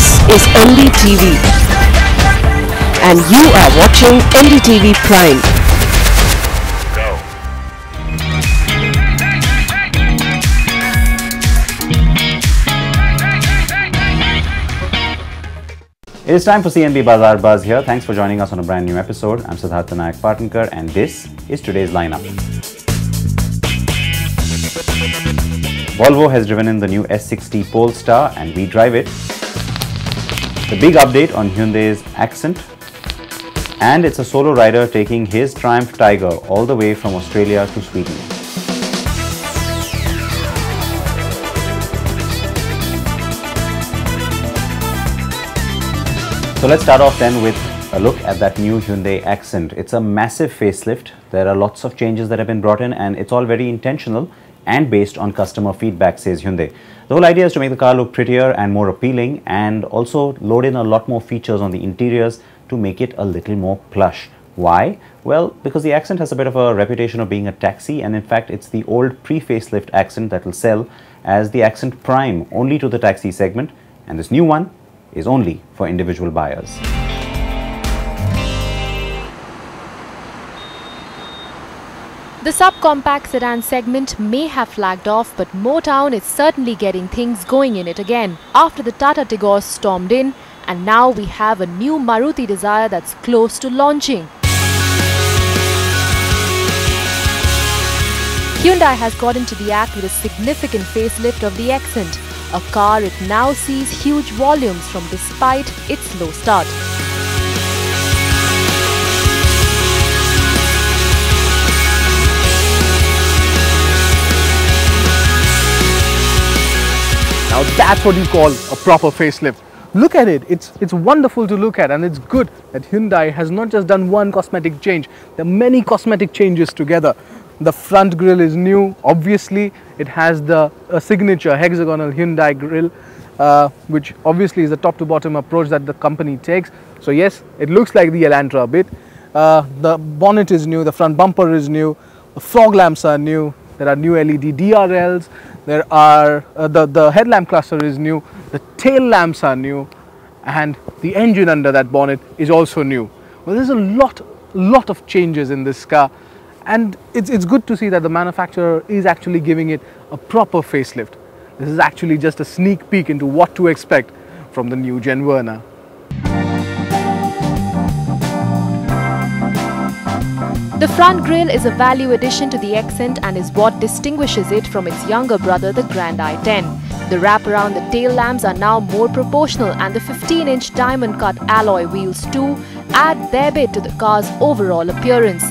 This is NDTV and you are watching NDTV Prime. It is time for CNB Bazaar Buzz here. Thanks for joining us on a brand new episode. I'm Siddharth Vinayak Patankar and this is today's lineup. Volvo has driven in the new S60 Polestar and we drive it. The big update on Hyundai's Accent. And it's a solo rider taking his Triumph Tiger all the way from Australia to Sweden. So let's start off then with a look at that new Hyundai Accent. It's a massive facelift. There are lots of changes that have been brought in and it's all very intentional and based on customer feedback, says Hyundai. The whole idea is to make the car look prettier and more appealing and also load in a lot more features on the interiors to make it a little more plush. Why? Well, because the Accent has a bit of a reputation of being a taxi, and in fact it's the old pre-facelift Accent that will sell as the Accent Prime only to the taxi segment, and this new one is only for individual buyers. The subcompact sedan segment may have flagged off, but Motown is certainly getting things going in it again. After the Tata Tigor stormed in, and now we have a new Maruti Dzire that's close to launching. Hyundai has got into the act with a significant facelift of the Accent, a car it now sees huge volumes from despite its slow start. Now that's what you call a proper facelift. Look at it, it's wonderful to look at, and it's good that Hyundai has not just done one cosmetic change. There are many cosmetic changes together. The front grille is new, obviously it has the signature hexagonal Hyundai grille, which obviously is the top to bottom approach that the company takes. So yes, it looks like the Elantra a bit. The bonnet is new, the front bumper is new, the fog lamps are new, there are new LED DRLs, there are the headlamp cluster is new, the tail lamps are new, and the engine under that bonnet is also new. Well, there's a lot of changes in this car, and it's good to see that the manufacturer is actually giving it a proper facelift. This is actually just a sneak peek into what to expect from the new Gen Verna. The front grille is a value addition to the Accent and is what distinguishes it from its younger brother, the Grand i10. The wrap around the tail lamps are now more proportional, and the 15-inch diamond-cut alloy wheels too add their bit to the car's overall appearance.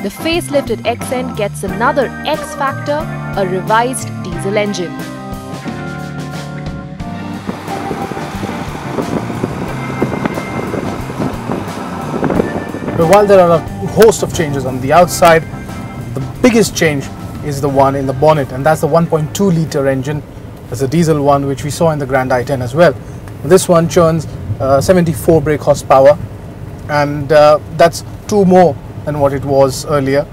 The facelifted Accent gets another X factor, a revised diesel engine. But while there are a host of changes on the outside, the biggest change is the one in the bonnet, and that's the 1.2 litre engine. That's a diesel one which we saw in the Grand i10 as well. This one churns 74 brake horsepower, and that's 2 more than what it was earlier.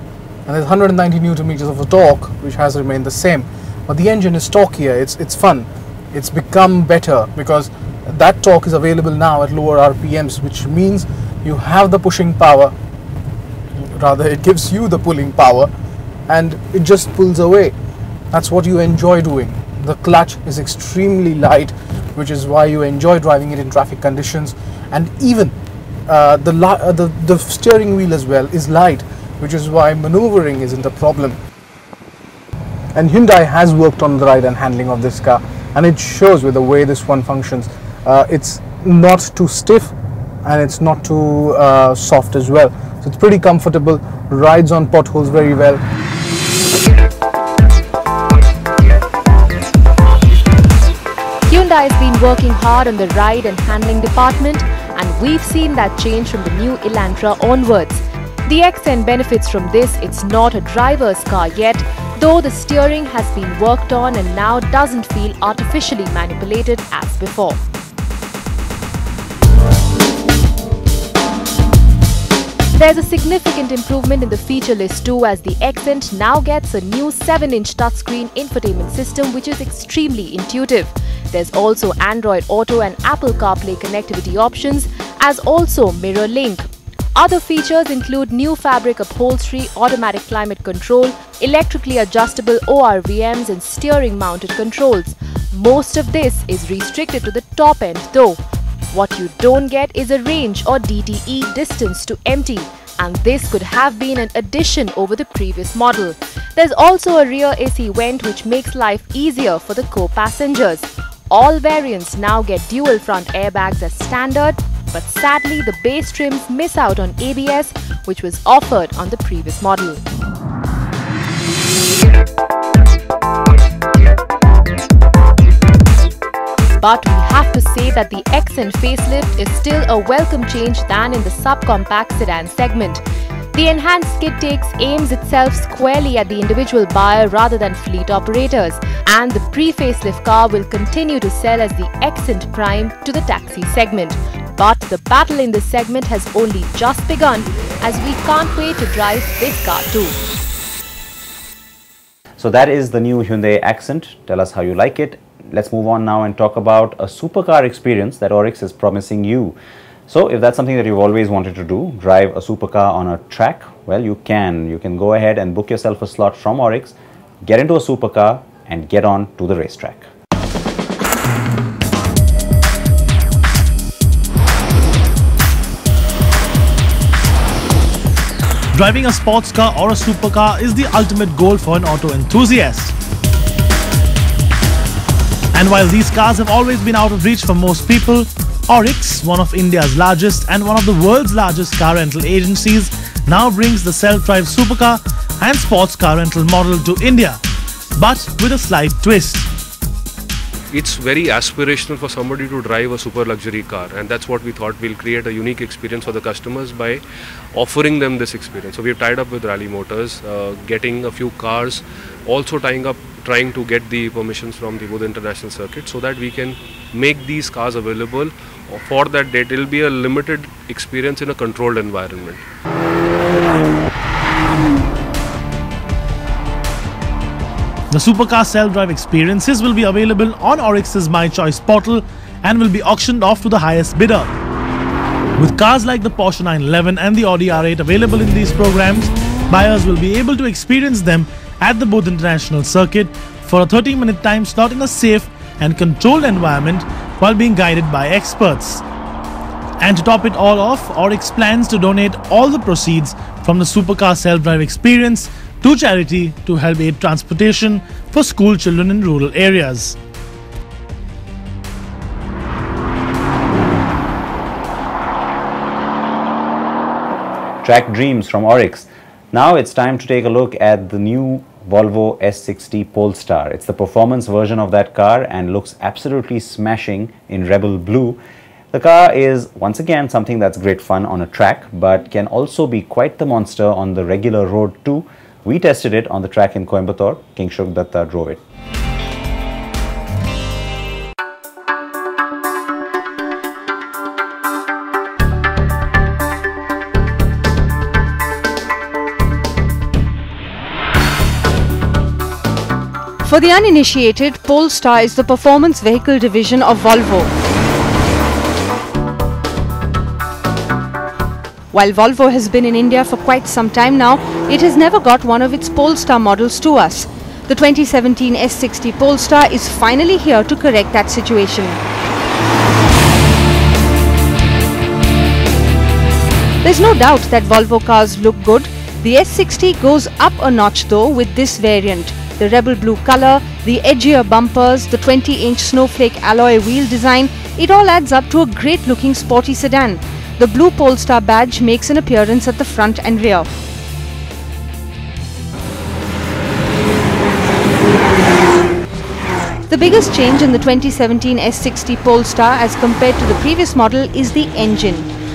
And there's 190 Newton meters of torque, which has remained the same. But the engine is torquier, it's fun. It's become better because that torque is available now at lower RPMs, which means you have the pushing power, rather it gives you the pulling power, and it just pulls away. That's what you enjoy doing. The clutch is extremely light, which is why you enjoy driving it in traffic conditions, and even the steering wheel as well is light, which is why maneuvering isn't a problem. And Hyundai has worked on the ride and handling of this car, and it shows with the way this one functions. It's not too stiff and it's not too soft as well, so it's pretty comfortable, rides on potholes very well. Hyundai has been working hard on the ride and handling department, and we've seen that change from the new Elantra onwards. The Accent benefits from this. It's not a driver's car yet, though the steering has been worked on and now doesn't feel artificially manipulated as before. There's a significant improvement in the feature list too, as the Accent now gets a new 7-inch touchscreen infotainment system which is extremely intuitive. There's also Android Auto and Apple CarPlay connectivity options, as also Mirror Link. Other features include new fabric upholstery, automatic climate control, electrically adjustable ORVMs and steering mounted controls. Most of this is restricted to the top end though. What you don't get is a range or DTE, distance to empty, and this could have been an addition over the previous model. There's also a rear AC vent which makes life easier for the co-passengers. All variants now get dual front airbags as standard, but sadly the base trims miss out on ABS, which was offered on the previous model. But we have to say that the Accent facelift is still a welcome change than in the subcompact sedan segment. The enhanced skid takes aims itself squarely at the individual buyer rather than fleet operators, and the pre-facelift car will continue to sell as the Accent Prime to the taxi segment. But the battle in this segment has only just begun, as we can't wait to drive this car too. So that is the new Hyundai Accent. Tell us how you like it. Let's move on now and talk about a supercar experience that Oryx is promising you. So if that's something that you've always wanted to do, drive a supercar on a track, well, you can. You can go ahead and book yourself a slot from Oryx, get into a supercar and get on to the racetrack. Driving a sports car or a supercar is the ultimate goal for an auto enthusiast. And while these cars have always been out of reach for most people, Oryx, one of India's largest and one of the world's largest car rental agencies, now brings the self-drive supercar and sports car rental model to India, but with a slight twist. It's very aspirational for somebody to drive a super luxury car, and that's what we thought. We'll create a unique experience for the customers by offering them this experience. So we've tied up with Rally Motors, getting a few cars, also trying to get the permissions from the Buzz International Circuit so that we can make these cars available. For that date, it will be a limited experience in a controlled environment. The supercar self-drive experiences will be available on Oryx's My Choice portal and will be auctioned off to the highest bidder. With cars like the Porsche 911 and the Audi R8 available in these programs, buyers will be able to experience them at the Buzz International Circuit for a 30-minute time slot in a safe and controlled environment while being guided by experts. And to top it all off, Oryx plans to donate all the proceeds from the supercar self-drive experience to charity to help aid transportation for school children in rural areas. Track dreams from Oryx. Now it's time to take a look at the new Volvo S60 Polestar. It's the performance version of that car and looks absolutely smashing in Rebel Blue. The car is once again something that's great fun on a track, but can also be quite the monster on the regular road too. We tested it on the track in Coimbatore. King Shuk Datta drove it. For the uninitiated, Polestar is the performance vehicle division of Volvo. While Volvo has been in India for quite some time now, it has never got one of its Polestar models to us. The 2017 S60 Polestar is finally here to correct that situation. There's no doubt that Volvo cars look good. The S60 goes up a notch though with this variant. The Rebel Blue color, the edgier bumpers, the 20-inch snowflake alloy wheel design, it all adds up to a great looking sporty sedan. The blue Polestar badge makes an appearance at the front and rear. The biggest change in the 2017 S60 Polestar as compared to the previous model is the engine.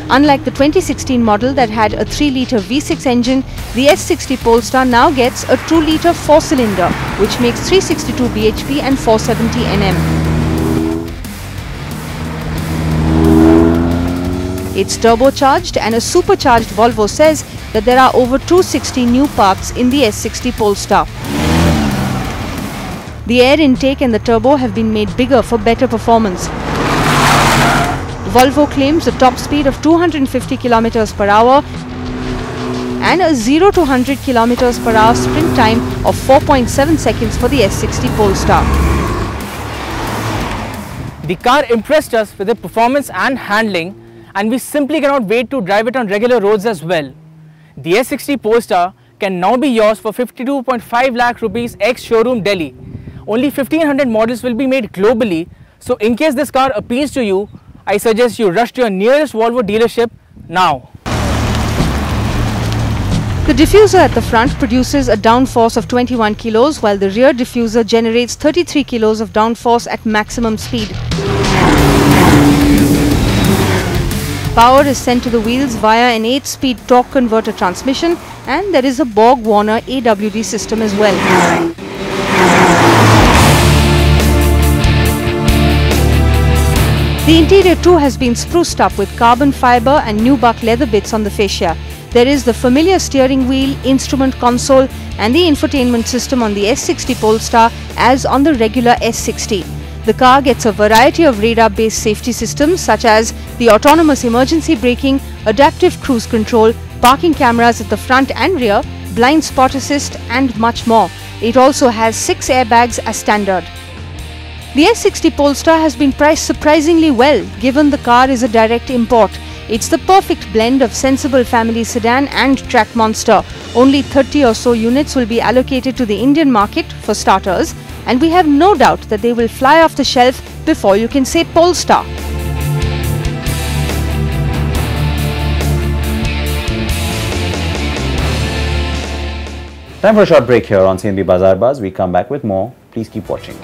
Unlike the 2016 model that had a 3-litre V6 engine, the S60 Polestar now gets a 2-litre 4-cylinder, which makes 362 bhp and 470 Nm. It's turbocharged, and a supercharged Volvo says that there are over 260 new parts in the S60 Polestar. The air intake and the turbo have been made bigger for better performance. Volvo claims a top speed of 250 km per hour and a 0 to 100 km per hour sprint time of 4.7 seconds for the S60 Polestar. The car impressed us with its performance and handling, and we simply cannot wait to drive it on regular roads as well. The S60 Polestar can now be yours for 52.5 lakh rupees ex-showroom Delhi. Only 1500 models will be made globally, so in case this car appeals to you, I suggest you rush to your nearest Volvo dealership now. The diffuser at the front produces a downforce of 21 kilos, while the rear diffuser generates 33 kilos of downforce at maximum speed. Power is sent to the wheels via an 8-speed torque converter transmission, and there is a Borg-Warner AWD system as well. The interior too has been spruced up with carbon fibre and nubuck leather bits on the fascia. There is the familiar steering wheel, instrument console and the infotainment system on the S60 Polestar as on the regular S60. The car gets a variety of radar-based safety systems such as the autonomous emergency braking, adaptive cruise control, parking cameras at the front and rear, blind spot assist and much more. It also has 6 airbags as standard. The S60 Polestar has been priced surprisingly well given the car is a direct import. It's the perfect blend of sensible family sedan and track monster. Only 30 or so units will be allocated to the Indian market for starters, and we have no doubt that they will fly off the shelf before you can say Polestar. Time for a short break here on CNB Bazaar Buzz. We come back with more. Please keep watching.